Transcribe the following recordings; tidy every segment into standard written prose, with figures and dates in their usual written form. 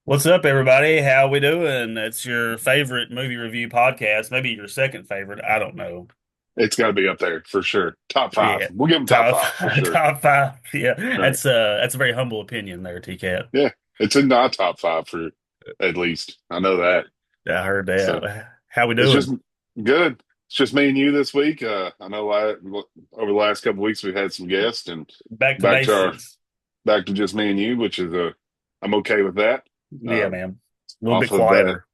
What's up, everybody? How we doing? It's your favorite movie review podcast, maybe your second favorite. I don't know. It's got to be up there for sure. Top five. Yeah, We'll give them top top five for five, sure. top five. Yeah, Right. that's a very humble opinion there, TCAT. Yeah. It's in my top five for at least. I know that. I heard So that. How we it's just doing? good. It's just me and you this week. I know over the last couple of weeks we've had some guests and Back to back to our basics. back to just me and you, which is I'm okay with that. Yeah, Um, man. A little bit off of that, quieter.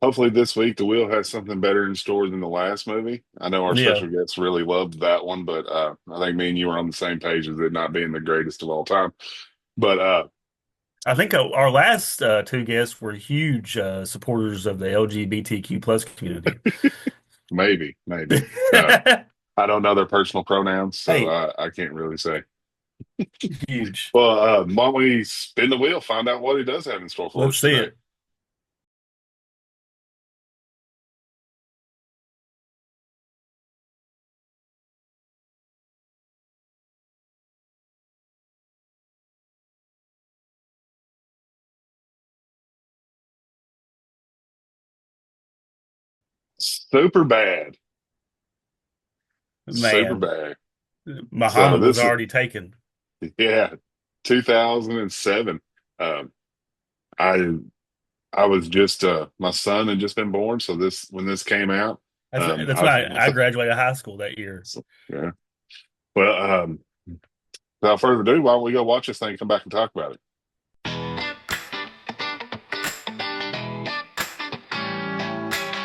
hopefully this week the wheel has something better in store than the last movie. I know our Yeah, special guests really loved that one, but I think me and you were on the same page as it not being the greatest of all time. But I think our last two guests were huge supporters of the LGBTQ plus community. maybe. Uh, I don't know their personal pronouns, so Hey, I can't really say. huge. Well, why don't we spin the wheel, find out what he does have in store for Let's us see today? it. Super bad, super Man, bad. So Muhammad was this is already taken. yeah, 2007. Um, I I was just my son had just been born, so this when this came out, That's I, when I graduated high school that year. so, yeah. Well, without further ado, why don't we go watch this thing and come back and talk about it?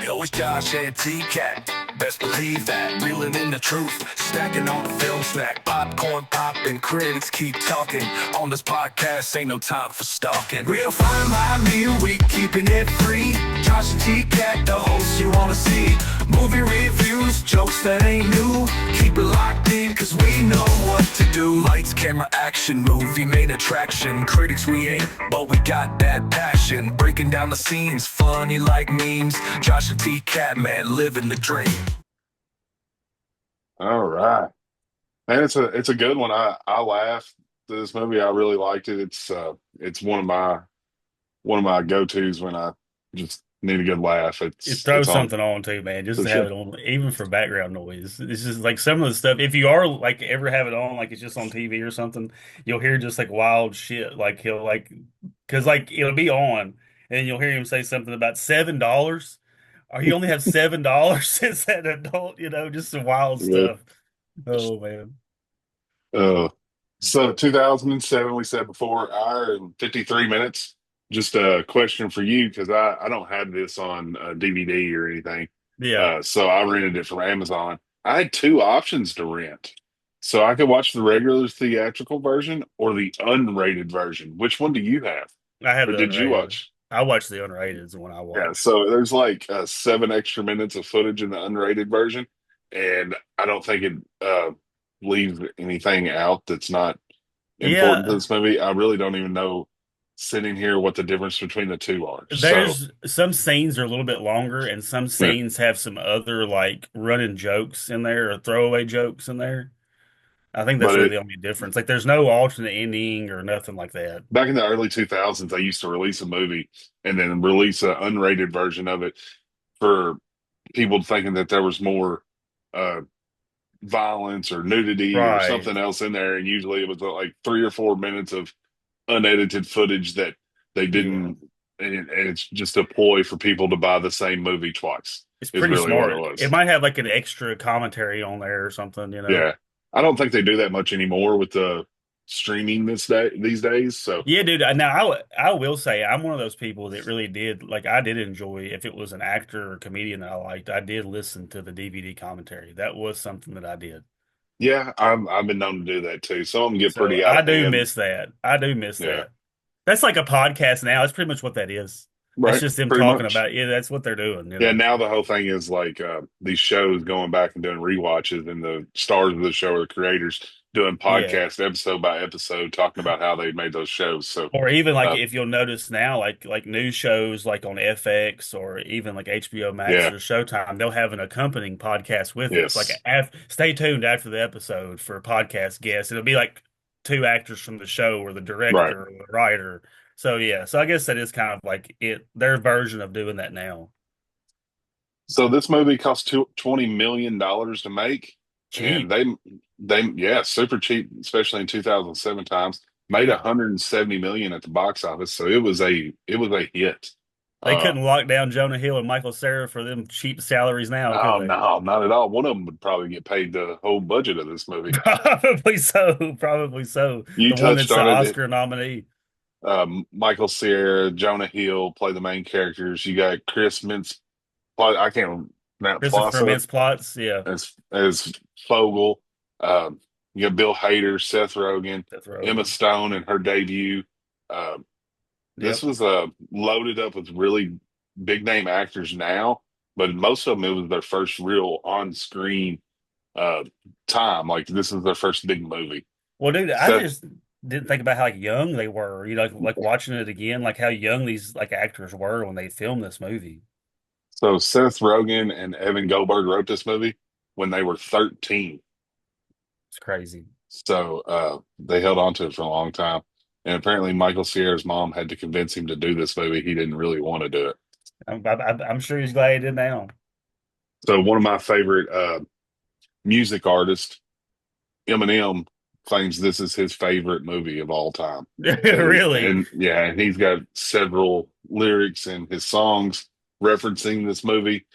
Yo, it's Josh and TCAT. Best believe that. Reeling in the truth. Stacking on the film stack. Popcorn popping. Critics keep talking. On this podcast, ain't no time for stalking. Real fine by me, we keeping it free. Josh and TCAT, the hosts you wanna see. Movie reviews, jokes that ain't new. Keep it locked in, cause we know what to do. Lights, camera, action, movie main attraction. Critics we ain't, but we got that passion. Breaking down the scenes, funny like memes. Josh and TCAT, man, living the dream. All right. Man, it's a good one. I laughed at this movie. I really liked it. It's one of my go-tos when I just need a good laugh. It It's throws on something on too, man, just for to have sure. it on, even for background noise. It's just like some of the stuff. If you are like ever have it on, like it's just on TV or something, you'll hear just like wild shit. Like he'll like, because like it'll be on, and you'll hear him say something about $7. Or he only have $7 since that adult, just some wild Yeah. stuff. Oh man. Uh, so 2007, we said before, hour and 53 minutes. Just a question for you because I don't have this on DVD or anything. Yeah. So I rented it from Amazon. I had two options to rent. So I could watch the regular theatrical version or the unrated version. Which one do you have? I have Or the did you unrated. watch? I watched the unrated is the one I Yeah, watched. so there's like 7 extra minutes of footage in the unrated version, and I don't think it leaves anything out that's not important to Yeah, this movie. I really don't even know sitting here what the difference between the two are. So, there's some scenes are a little bit longer, and some yeah. scenes have some other like running jokes in there or throwaway jokes in there. I think that's But really it the only difference. Like, there's no alternate ending or nothing like that. back in the early 2000s, they used to release a movie and then release an unrated version of it for people thinking that there was more uh, violence or nudity or Right. something else in there. And usually it was like 3 or 4 minutes of unedited footage that they Yeah. didn't, and it's just a ploy for people to buy the same movie twice, It's is pretty really what it smart. It was. might have like an extra commentary on there or something. Yeah. I don't think they do that much anymore with the streaming these days. So, Yeah, dude. Now, I will say I'm one of those people that really did like I did enjoy if it was an actor or comedian that I liked, I did listen to the DVD commentary. That was something that I did. yeah, I've been known to do that too. Some of them get So pretty out I of do hand. miss that. I do miss Yeah. that. That's like a podcast now. It's pretty much what that is. That's Right. just them Pretty talking much. about, yeah, that's what they're doing, Yeah, now the whole thing is like these shows going back and doing rewatches, and the stars of the show are the creators doing Yeah. podcast episode by episode talking about how they made those shows. So, Or even like uh, if you'll notice now, like news shows like on FX or even like HBO Max yeah, or Showtime, they'll have an accompanying podcast with it. It's like yes, stay tuned after the episode for a podcast guest. It'll be like two actors from the show or the right. director or the writer. So yeah, so I guess that is kind of like their version of doing that now. So this movie cost $20 million to make, and Cheap. yeah, super cheap, especially in 2007 times. Made Yeah. 170 million at the box office, so it was a hit. They Uh, couldn't lock down Jonah Hill and Michael Cera for them cheap salaries now, could oh they? no, not at all. One of them would probably get paid the whole budget of this movie. Probably so. Probably so. You The one touched that's the on it. Oscar nominee. Michael Cera, Jonah Hill play the main characters. You got Chris Mintz, I can't pronounce Christopher Plaza Mintz-Plasse. Yeah. as Fogel. Um, you got Bill Hader, Seth Rogen, Seth Emma Rogen. Stone in her debut. Um, this Yep. was loaded up with really big name actors now, but most of them it was their first real on screen uh, time. Like this is their first big movie. Well, dude, I Seth, just didn't think about how young they were. Like watching it again, like how young these like actors were when they filmed this movie. so Seth Rogen and Evan Goldberg wrote this movie when they were 13. It's crazy. So they held on to it for a long time. And apparently, Michael Cera's mom had to convince him to do this movie. He didn't really want to do it. I'm sure he's glad he did now. So one of my favorite music artists, Eminem, claims this is his favorite movie of all time. Really? And yeah, and he's got several lyrics in his songs referencing this movie.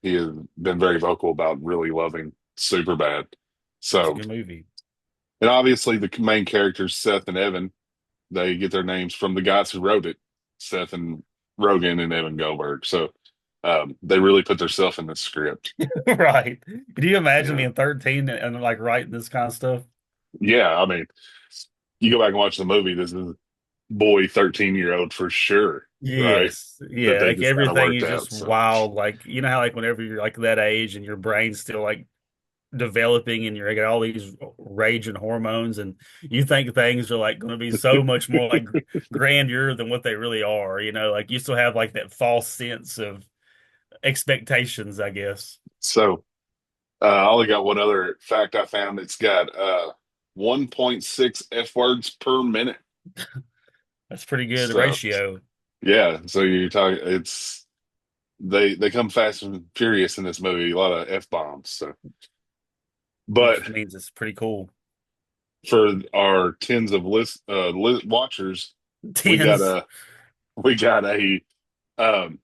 He has been very vocal about really loving Superbad. It's a So, good movie. and obviously the main characters, Seth and Evan, they get their names from the guys who wrote it, Seth and Rogen and Evan Goldberg. So they really put themselves in the script. Right. Can you imagine Yeah. being 13 and like writing this kind of stuff? Yeah. I mean, you go back and watch the movie, this is boy 13-year-old for sure, right? Yes. That Yeah. they Like just kind of everything worked is just out. So, wild. Like, you know how like whenever you're like that age and your brain's still like developing and you're got all these raging hormones and you think things are like going to be so much more like grandeur than what they really are, like you still have like that false sense of expectations, I guess. so I only got one other fact I found. It's got 1.6 F words per minute. That's pretty good So ratio, yeah, so you're talking it's they come fast and furious in this movie, a lot of F bombs. So but which means it's pretty cool. for our tens of watchers, we got Tens. a we got um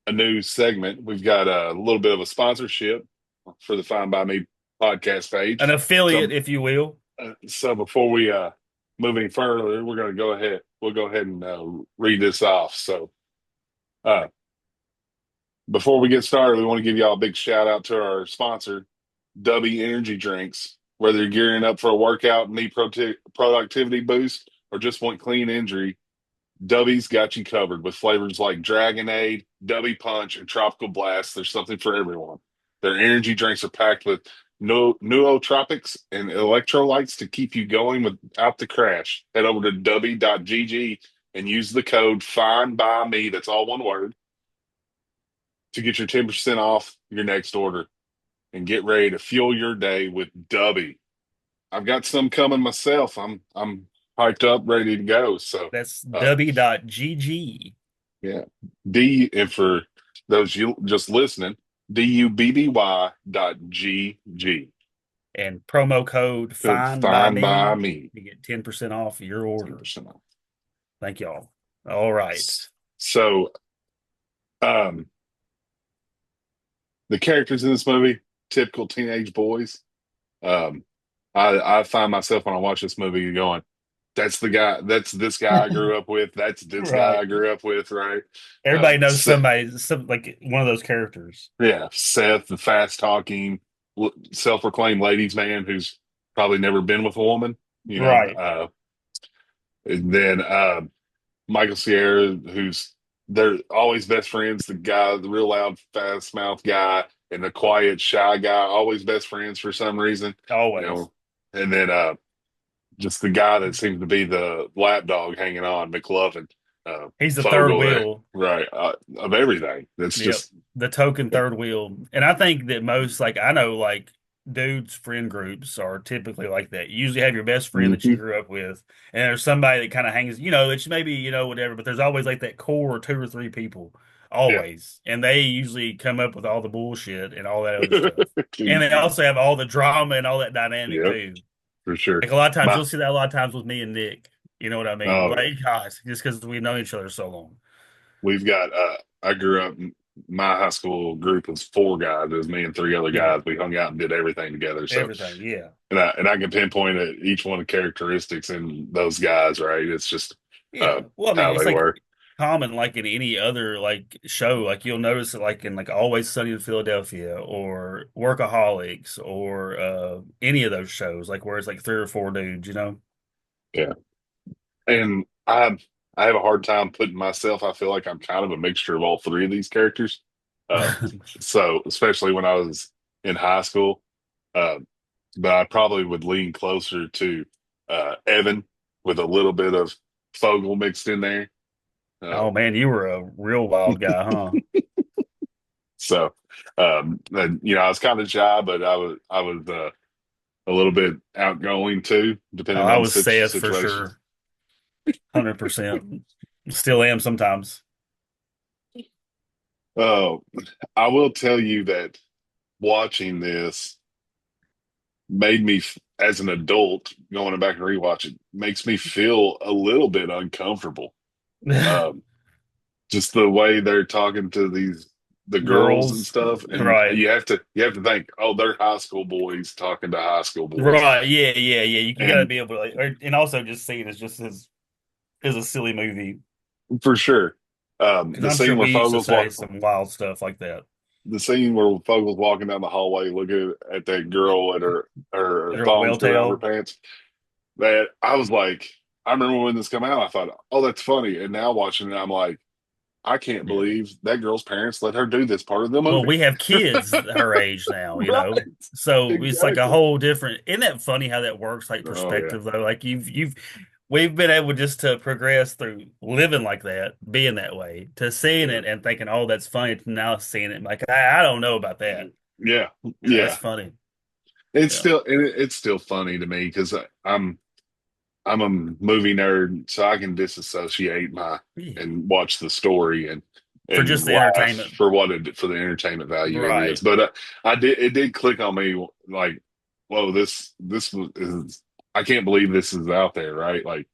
a new segment. We've got a little bit of a sponsorship for the Fine by Me podcast An page. affiliate, So if you will. so before we move any further, we're going to go ahead. We'll go ahead and read this off. So uh before we get started, we want to give y'all a big shout out to our sponsor, W Energy Drinks. Whether you're gearing up for a workout, need productivity boost, or just want clean injury, Dubby's got you covered with flavors like Dragonade, Dubby Punch, and Tropical Blast. There's something for everyone. Their energy drinks are packed with nootropics and electrolytes to keep you going without the crash. Head over to dubby.gg and use the code FINE BY ME, that's all one word, to get your 10% off your next order and get ready to fuel your day with Dubby. I've got some coming myself. I'm hyped up, ready to go. So That's uh, w.gg. yeah. And for those you just listening, DUBBY.GG. And promo code Good FINE by fine by me. me. You get 10% off your order. 10% off. Thank y'all. All right. So um the characters in this movie, typical teenage boys. Um I find myself when I watch this movie going, that's the guy, that's this guy I grew up with, that's this guy Right. I grew up with, right? Everybody knows Seth, somebody, like one of those characters. yeah, Seth, the fast talking, self-proclaimed ladies man who's probably never been with a woman, you know. Right. And then Michael Sierra, who's they're always best friends, the guy, the real loud, fast mouth guy, and the quiet, shy guy, always best friends for some reason, you Always. know. And then just the guy that seems to be the lapdog hanging on, McLovin, He's the third Fogel there, wheel. right? Of everything. That's Yep. just The token third wheel. And I think that most, like, I know, like, dudes friend groups are typically like that. You usually have your best friend that you Hmm. grew up with, and there's somebody that kind of hangs, you know, it's maybe, you know, whatever, but there's always like that core two or three people, Yeah. always. And they usually come up with all the bullshit and all that other stuff. And they Indeed. also have all the drama and all that dynamic Yep, too. for sure. Like a lot of times My you'll see that a lot of times with me and Nick. You know what I mean? Oh yeah. Like, gosh, just because we've known each other so long. We've got I grew up my high school group was four guys. It was me and three other Yeah, guys. We hung out and did everything together. So everything. Yeah. and I can pinpoint at each one of the characteristics in those guys, right? It's just Yeah. Well, I mean, how it's they like were. common, like in any other like show. Like you'll notice it, like in like Always Sunny in Philadelphia or Workaholics or any of those shows, like where it's like three or four dudes. You know. Yeah. And I have a hard time putting myself. I feel like I'm kind of a mixture of all three of these characters. Uh, so especially when I was in high school, uh, but I probably would lean closer to Evan with a little bit of Fogel mixed in there. Oh Um, man, you were a real wild guy, huh? so and, I was kind of shy, but I was a little bit outgoing too, Oh, depending I on was Seth for situations. sure, 100%. Still am sometimes. Oh, I will tell you that watching this made me, as an adult, going back and rewatch it, makes me feel a little bit uncomfortable. Um, just the way they're talking to the girls and Girls, stuff, and right? you have to think, oh, they're high school boys talking to high school boys, Right. Yeah. Yeah. Yeah. You got to and be able to, like, and also just see it as just as a silly movie for sure, because I'm sure we used to say some wild stuff like that the scene where Fogel's walking down the hallway, looking at that girl at her that are thongs well go down her tail. pants. That I was like, I remember when this came out, I thought, oh, that's funny. And now watching it, I'm like, I can't Yeah. believe that girl's parents let her do this part of the Well, movie. we have kids her age now, you Right. know, so it's like a Exactly. whole different. Isn't that funny how that works? Like Oh yeah. perspective, though. Like we've been able just to progress through living like that, being that way, to seeing Yeah. it and thinking, oh, that's funny. To now seeing it, like I don't know about that. Yeah. That's Yeah. funny. It's Yeah. still it's still funny to me because I'm a movie nerd, so I can disassociate my Yeah. and watch the story For and just the laugh entertainment, for what it for the entertainment value it is. right? But I did it did click on me like, whoa, is I can't believe this is out there, right? Like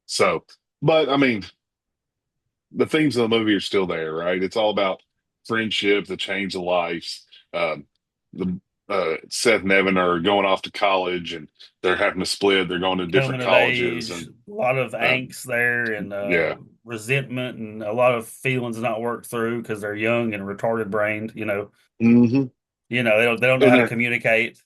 so. But I mean, the themes of the movie are still there, right? It's all about friendship, the change of lives. Um, the Seth and Evan are going off to college, and they're having to split. They're going to different Coming of colleges, age, and a lot of um, angst there, and yeah, resentment, and a lot of feelings not worked through because they're young and retarded brained. hmm They don't know and how to they're communicate.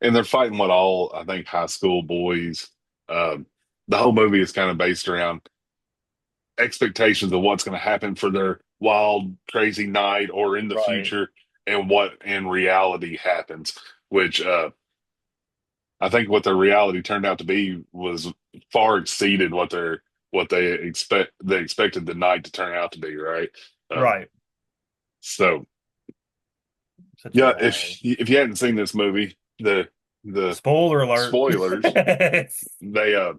they're fighting what all I think high school boys. Um, the whole movie is kind of based around expectations of what's going to happen for their wild, crazy night or in the Right, future, and what in reality happens. Which I think what their reality turned out to be was far exceeded what they expected the night to turn out to be. Right. Um, right. so Such a yeah, wild if you hadn't seen this movie, the spoiler alert. spoilers they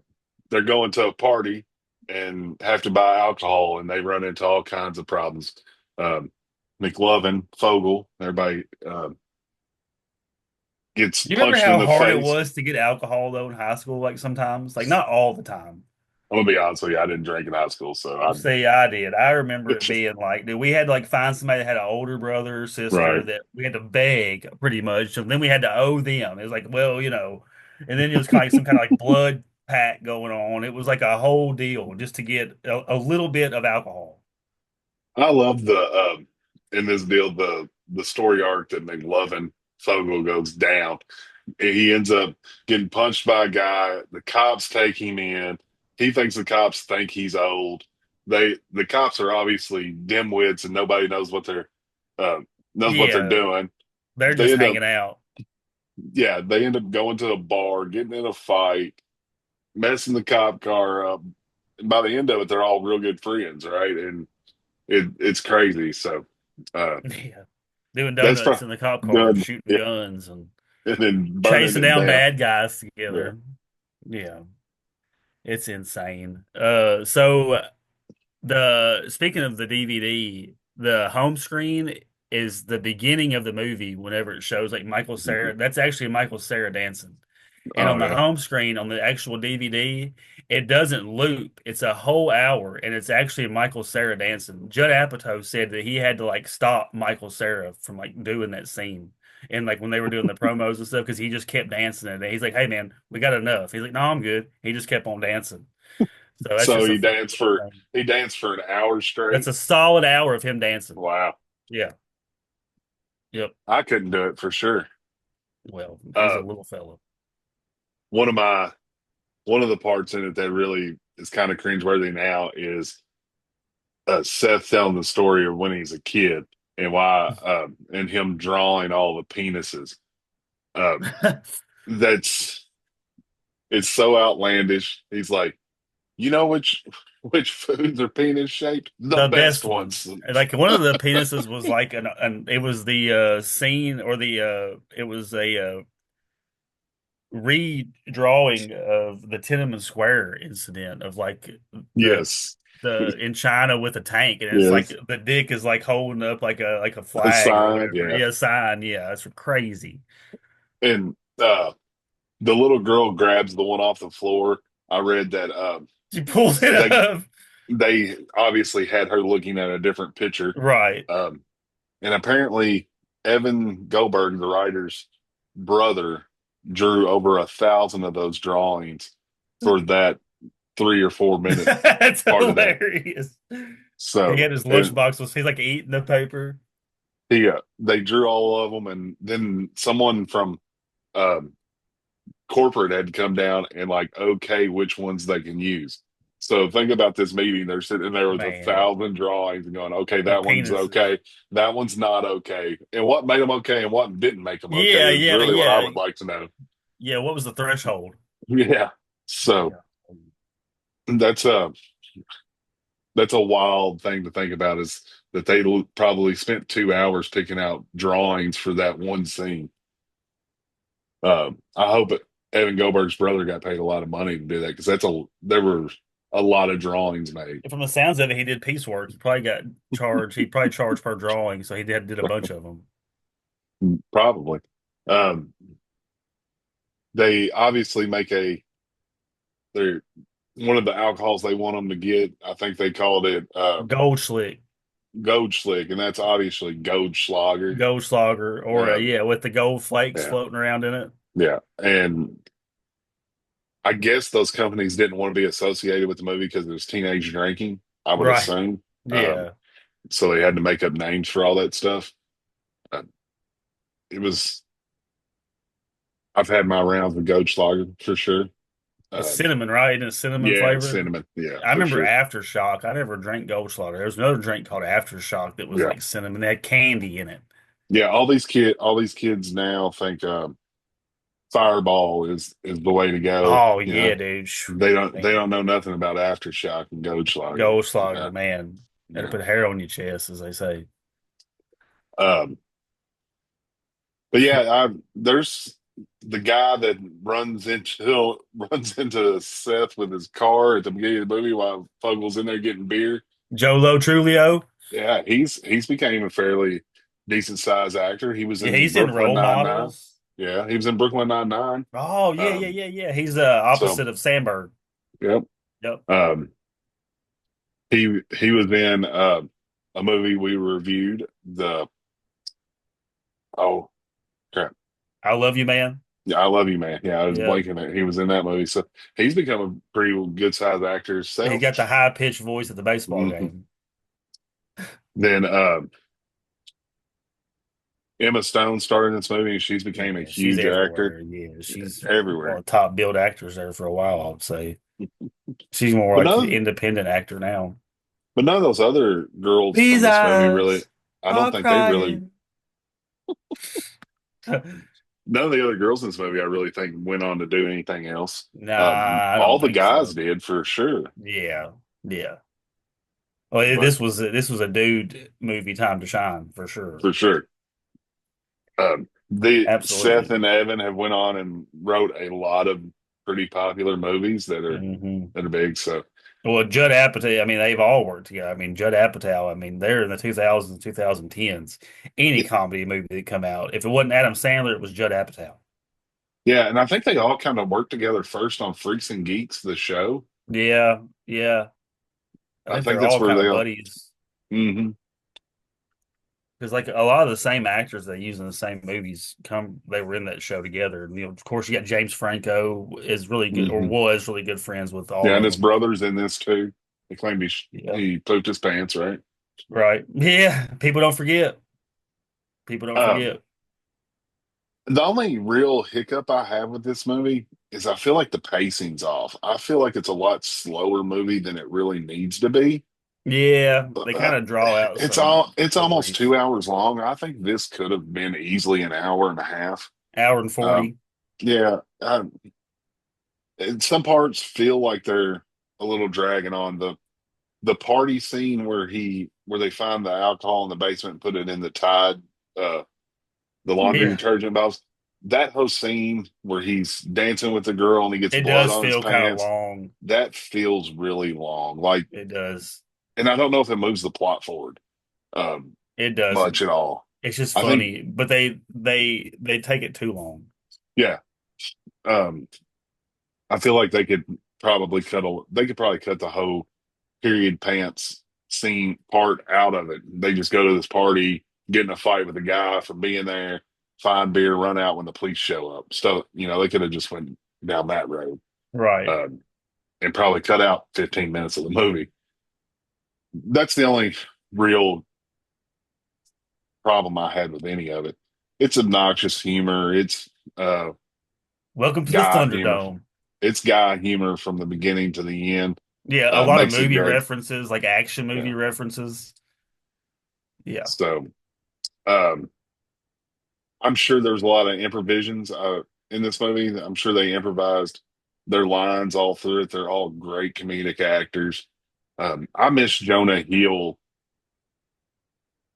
they're going to a party and have to buy alcohol, and they run into all kinds of problems. Um, McLovin, Fogel, everybody gets You remember punched in how the hard it face. was to get alcohol though in high school? Like sometimes, like not all the time. I'm gonna be honest with you, I didn't drink in high school, so I See, I did. I remember it being like, dude, we had to like find somebody that had an older brother or sister right. that we had to beg pretty much. And then we had to owe them. It was like, well, and then it was kind of like some kind of like blood pact going on. It was like a whole deal just to get a little bit of alcohol. I love the in this deal the story arc that McLovin Fogel goes down. He ends up getting punched by a guy. The cops take him in. He thinks the cops think he's old. The cops are obviously dimwits and nobody uh, knows what they're Yeah, doing. they're They just end up hanging out. they end up going to a bar, getting in a fight, messing the cop car up. And by the end of it, they're all real good friends, right? And it's crazy. So uh, Yeah, doing that's donuts probably in the cop car, done. shooting Yeah, guns, and and then burning chasing it down down. bad guys Yeah. together. Yeah, it's insane. So the speaking of the DVD, the home screen is the beginning of the movie. Whenever it shows like Michael Cera, that's actually Michael Cera dancing. And Oh on the yeah. home screen, on the actual DVD, it doesn't loop. It's a whole hour, and it's actually Michael Cera dancing. Judd Apatow said that he had to like stop Michael Cera from like doing that scene. And like when they were doing the promos and stuff, because he just kept dancing and he's like, "Hey man, we got enough." He's like, "No, I'm good." He just kept on dancing. So that's So just a funny little thing. he danced for an hour That's straight. a solid hour of him dancing. Wow. Yeah. Yep. I couldn't do it for sure. Well, he's a Uh, little fellow. one of my one of the parts in it that really is kind of cringeworthy now is Seth telling the story of when he's a kid and why and him drawing all the penises. Um, that's it's so outlandish. He's like, you know which foods are penis shaped? The The best best ones. ones. Like one of the penises was like an it was the scene or the it was a redrawing of the Tiananmen Square incident of like Yes, the in China with a tank and it's like yes. the dick is like holding up like a A flag or sign, whatever. yeah. Yeah, sign. Yeah, that's crazy. And the little girl grabs the one off the floor. I read that She pulls it they up. they obviously had her looking at a different picture. Right. Um, and apparently Evan Goldberg, the writer's brother, drew over 1,000 of those drawings for that 3 or 4 minute That's part of that. hilarious. He So had his and lunchbox was he's like eating the paper. they drew all of them, and then someone from um, corporate had to come down and like okay which ones they can use. So think about this meeting. They're sitting there with a Man, 1,000 drawings and going, okay, of that one's penises. okay, that one's not okay, and what made them okay and what didn't make them okay Yeah, is yeah, really what I yeah. would like to know. Yeah, what was the threshold? Yeah. So Yeah. that's a that's a wild thing to think about is that they probably spent 2 hours picking out drawings for that one scene. I hope Evan Goldberg's brother got paid a lot of money to do that because there were a lot of drawings made. From the sounds of it, he did piecework. He probably got charged. He probably charged per drawing, so he did a bunch of them. Probably. Um, they obviously make they're one of the alcohols they want them to get. I think they called it Goldschlick, Goldschlick, and that's obviously Goldschlager. Goldschlager, or Um, yeah, with the gold flakes yeah, floating around in it. yeah, and I guess those companies didn't want to be associated with the movie because there's teenage drinking. I would Right. assume, Yeah. so they had to make up names for all that stuff. Uh, it was. I've had my rounds with Goldschlager for sure. It's Um, cinnamon, right? Isn't it cinnamon yeah, and flavored? cinnamon. Yeah, I for remember sure. Aftershock. I never drank Goldschlager. There was another drink called Aftershock that was Yeah, like cinnamon. They had candy in it. yeah. All these kids now think Fireball is the way to go. Oh You yeah, know, dude. they Man. don't know nothing about aftershock and Goldschlager. Goldschlager, Yeah, man. That'll yeah. put hair on your chest, as they say. Um, but yeah, there's the guy that runs into Seth with his car at the beginning of the movie while Fuggle's in there getting beer. Jolo Trulio. Yeah, he's became a fairly decent sized actor. He was Yeah, in he's in Brooklyn role Nine Nine. models. Yeah, he was in Brooklyn Nine Nine. Oh, yeah, yeah, Um, yeah, yeah. He's so opposite of Sandberg. yep. Yep. Um, he was in a movie we reviewed. The oh crap, I love you, man. yeah, I love you, man. Yeah, I was Yep. blanking it. He was in that movie, so he's become a pretty good sized actor He himself. got the high pitched voice at the baseball Mhm. game. Then Emma Stone starred in this movie, and she's became a Yeah, she's huge actor everywhere. Yeah, she's one everywhere. of the top billed actors there for a while, I would say. She's more But like an none, independent actor now. but none of those other girls from These this movie really. eyes I don't are think they really. crying. None of the other girls in this movie, I really think, went on to do anything else. Nah, I All don't the think guys so. did for sure, Yeah, yeah. Well, but this was a dude movie, time to shine for sure. for sure. The Seth Absolutely. and Evan have went on and wrote a lot of pretty popular movies Hmm. that are big. So Well, Judd Apatow, I mean, they've all worked together. I mean, Judd Apatow, I mean, they're in the 2000s, 2010s. Any comedy movie that come out, if it wasn't Adam Sandler, it was Judd Apatow. yeah, and I think they all kind of worked together first on Freaks and Geeks, the show. Yeah, yeah. I I think think they're that's all where kind they of all. buddies Hmm. because, like, a lot of the same actors they use in the same movies they were in that show together. And, of course, you got James Franco is really good or Hmm. was really good friends with all Yeah, and of his them. brother's in this too. They claim Yeah, he pooped his pants, right? right. Yeah, people don't forget. People don't Um, forget. the only real hiccup I have with this movie is I feel like the pacing's off. I feel like it's a lot slower movie than it really needs to be. Yeah, they Uh, kind of draw out some it's almost stories. 2 hours long. I think this could have been easily an hour and a half. Hour and Um, 40. yeah, and some parts feel like they're a little dragging on. The party scene where they find the alcohol in the basement and put it in the Tide, uh, the laundry Yeah, detergent bottles. That whole scene where he's dancing with the girl and he gets it blood does on his feel kind of pants, long. that feels really long. Like, It does. and I don't know if it moves the plot forward um, It much doesn't. at all. It's just I think, funny, but they take it too long. yeah, um, I feel like they could probably cut the whole period pants scene part out of it. They just go to this party, get in a fight with the guy for being there, find beer, run out when the police show up. So, they could have just went down that road Right. um, and probably cut out 15 minutes of the movie. That's the only real problem I had with any of it. It's obnoxious humor. It's Welcome to the guy humor. Thunderdome. It's guy humor from the beginning to the end. Yeah, a lot of Makes it movie great. references, like action Yeah. movie references. Yeah. So, um, I'm sure there's a lot of improvisions in this movie. I'm sure they improvised their lines all through it. They're all great comedic actors. I miss Jonah Hill,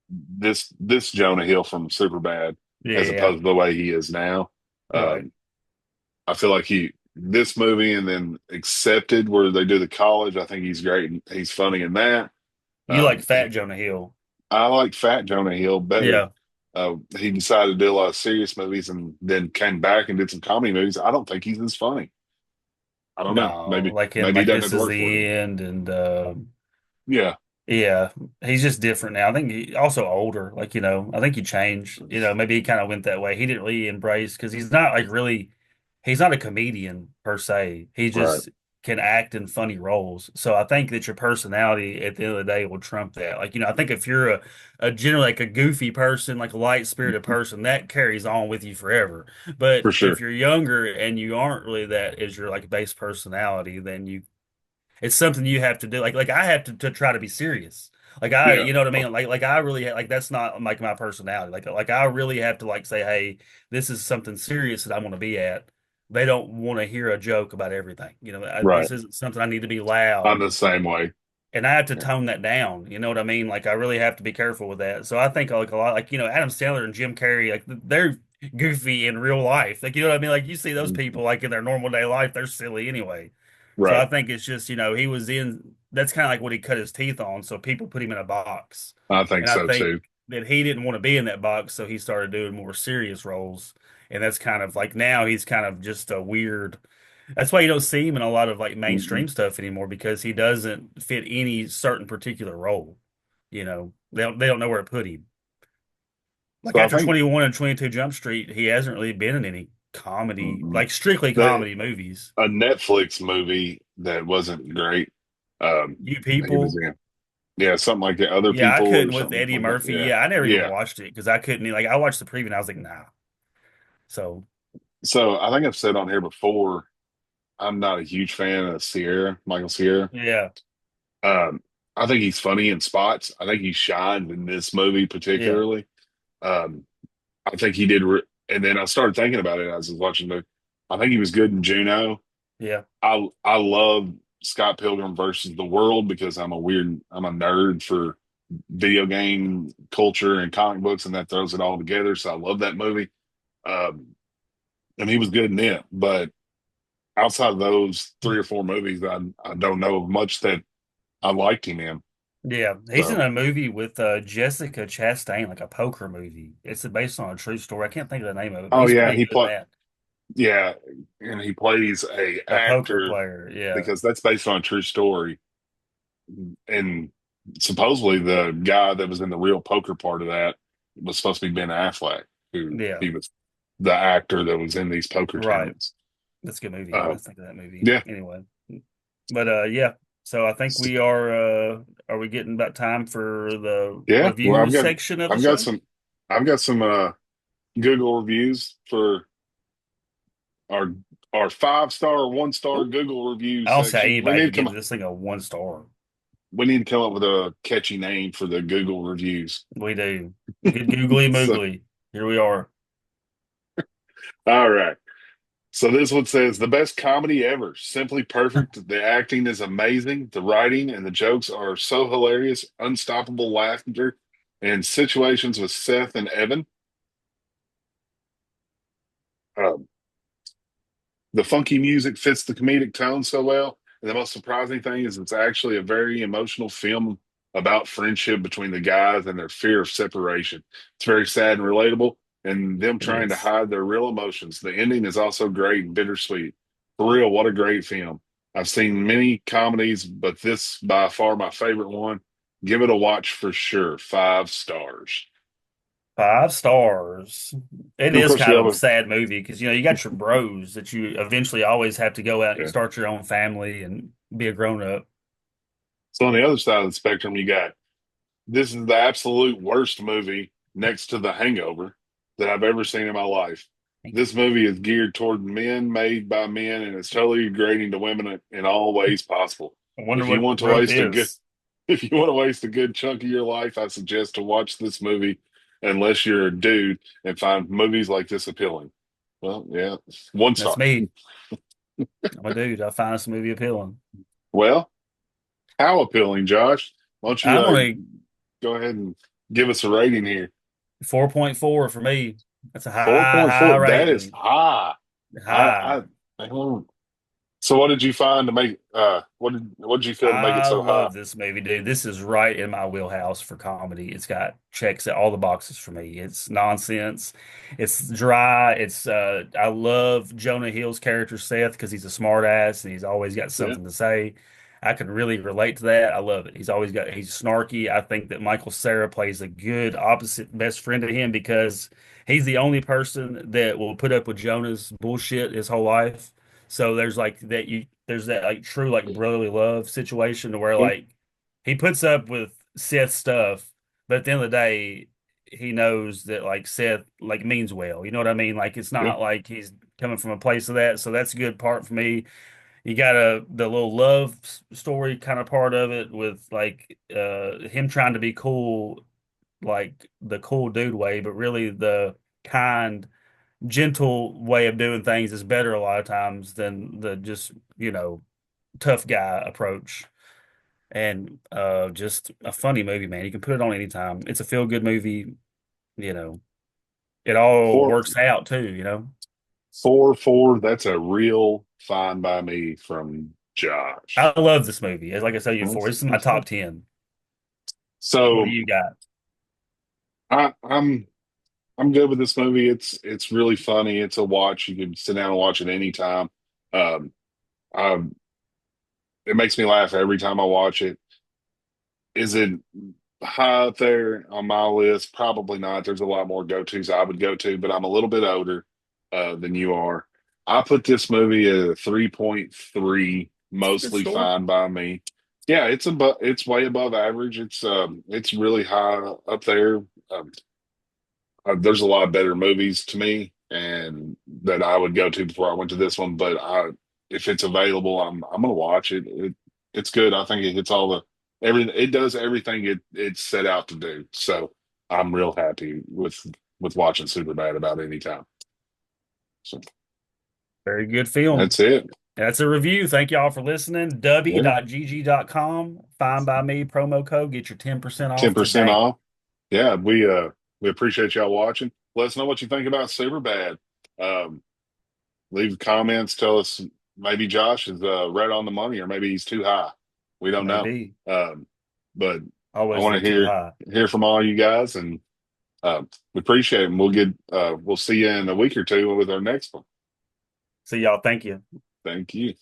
this Jonah Hill from Superbad, as Yeah. opposed to the way he is now. Right. Um, I feel like this movie and then Accepted, where they do the college. I think he's great. And he's funny in that. You like Fat He, Jonah Hill. I like Fat Jonah Hill better. Yeah. He decided to do a lot of serious movies and then came back and did some comedy movies. I don't think he's as funny. I don't know. No, like in Maybe he like doesn't have This to Is work for it. the End and Yeah, yeah, he's just different now. I think he also older. Like, I think he changed. Maybe he kind of went that way. He didn't really embrace because he's not like really, he's not a comedian per se. He right. just can act in funny roles. So I think that your personality at the end of the day will trump that. Like, I think if you're a generally like a goofy person, like a light spirited person, that carries on with you forever. But For if sure. you're younger and you aren't really that as your like base personality, then it's something you have to do. Like I have to try to be serious. Like Yeah, you know what I mean? Like I really like that's not like my personality. Like I really have to like say, hey, this is something serious that I want to be at. They don't want to hear a joke about everything. right. This isn't something I need to be I'm loud, the same way. and I have to Yeah. tone that down. You know what I mean? Like I really have to be careful with that. So I think like a lot, like Adam Sandler and Jim Carrey, like they're goofy in real life. Like you know what I mean? Like you see those Mhm. people like in their normal day life, they're silly anyway. So Right. I think it's just, he was in, that's kind of like what he cut his teeth on. So people put him in a box. I think And I so think too. that he didn't want to be in that box. So he started doing more serious roles. And that's kind of like now he's kind of just a weird, that's why you don't see him in a lot of like Hmm. mainstream stuff anymore because he doesn't fit any certain particular role. They don't know where to put him. Like So I after think 21 and 22 Jump Street, he hasn't really been in any comedy, mm-mm. like strictly the comedy movies. a Netflix movie that wasn't great. Um, You he was People. in, yeah, something like the other Yeah, I people or couldn't with something Eddie like that. Murphy. Yeah, Yeah, I never even yeah. watched it because I couldn't. Like, I watched the preview and I was like, nah. So, So I think I've said on here before, I'm not a huge fan of Michael Cera. yeah, Um, I think he's funny in spots. I think he shined in this movie yeah, particularly. Um, I think he did. And then I started thinking about it as I was watching the. I think he was good in Juno. yeah, I love Scott Pilgrim versus the World because I'm a nerd for video game culture and comic books, and that throws it all together. So I love that movie. Um, and he was good in it. But outside of those three or four movies, I don't know much that I liked him in. Yeah, he's in So, a movie with Jessica Chastain, like a poker movie. It's based on a true story. I can't think of the name of it, but oh he's yeah, pretty good in that. yeah, and he plays a A poker actor player. Yeah. because that's based on a true story. And supposedly the guy that was in the real poker part of that was supposed to be Ben Affleck, who Yeah. he was the actor that was in these poker Right. tournaments. That's a good movie. I Uh, think of that movie. yeah, Anyway. But yeah. So I think we are we getting about time for the yeah. Well, reviews section of the I've got show? some, I've got some Google reviews for our our 5-star, 1-star Ooh. Google review I don't see how section. anybody could give this thing a 1 star. We need to come up with a catchy name for the Google reviews. We do. Good googly So, moogly. Here we are. all right. So this one says the best comedy ever. Simply perfect. The acting is amazing. The writing and the jokes are so hilarious. Unstoppable laughter and situations with Seth and Evan. Um, the funky music fits the comedic tone so well. And the most surprising thing is it's actually a very emotional film about friendship between the guys and their fear of separation. It's very sad and relatable, and them It trying to is. hide their real emotions. The ending is also great and bittersweet. For real, what a great film. I've seen many comedies, but this by far my favorite one. Give it a watch for sure. 5 stars. 5 stars. It And of is course, kind the of a other, sad movie because you got your bros that you eventually always have to go out and yeah. start your own family and be a grown up. So on the other side of the spectrum, you got this is the absolute worst movie next to The Hangover that I've ever seen in my life. This movie is geared toward men, made by men, and it's totally degrading to women in all ways possible. I wonder If you what want to wrote waste a good, this. if you want to waste a good chunk of your life, I suggest to watch this movie unless you're a dude and find movies like this appealing. Well, yeah, one That's star. me. I'm a dude. I find this movie appealing. Well, how appealing, Josh? Why don't you I'm gonna go ahead and give us a rating here? 4.4 for me. That's a high 4.4. That is rating. high. High. I don't. So what did you find to make what did you feel to make it I so high? love this movie, dude. This is right in my wheelhouse for comedy. It's got checks at all the boxes for me. It's nonsense. It's dry. It's I love Jonah Hill's character Seth because he's a smart ass and he's always got Yeah. something to say. I can really relate to that. I love it. He's snarky. I think that Michael Cera plays a good opposite best friend to him because he's the only person that will put up with Jonah's bullshit his whole life. So there's that like true like brotherly love situation where Yeah. like he puts up with Seth's stuff, but at the end of the day, he knows that like Seth like means well. You know what I mean? Like it's Yeah. not like he's coming from a place of that. So that's a good part for me. You got the little love story kind of part of it with like him trying to be cool, like the cool dude way, but really the kind gentle way of doing things is better a lot of times than the just, tough guy approach. And just a funny movie, man. You can put it on anytime. It's a feel good movie, you know. It all Four works out too. 4.4. That's a real fine by me from Josh. I love this movie. As like I said before, this is my That's top good. 10. What do So you got? I, I'm good with this movie. It's really funny. It's a watch. You can sit down and watch it anytime. Um, I, it makes me laugh every time I watch it. Is it high up there on my list? Probably not. There's a lot more go-tos I would go to, but I'm a little bit older than you are. I put this movie at a 3.3, It's a good mostly score. fine by me. Yeah, it's way above average. It's really high up there. Um, there's a lot of better movies to me and that I would go to before I went to this one, but if it's available, I'm gonna watch it. It's good. I think it hits all the it does everything it's set out to do. So I'm real happy with watching Superbad about any time. So Very good film. that's it. That's a review. Thank y'all for listening. Yeah, W.gg.com. Fine by me promo code. Get your 10% off 10% today. off. Yeah, we appreciate y'all watching. Let us know what you think about Superbad. Um, leave comments. Tell us maybe Josh is right on the money, or maybe he's too high. We don't know. Maybe. Um, but I Always a want to little too hear high. hear from all you guys, and we appreciate it. We'll see you in a week or two with our next one. See y'all. Thank you. Thank you.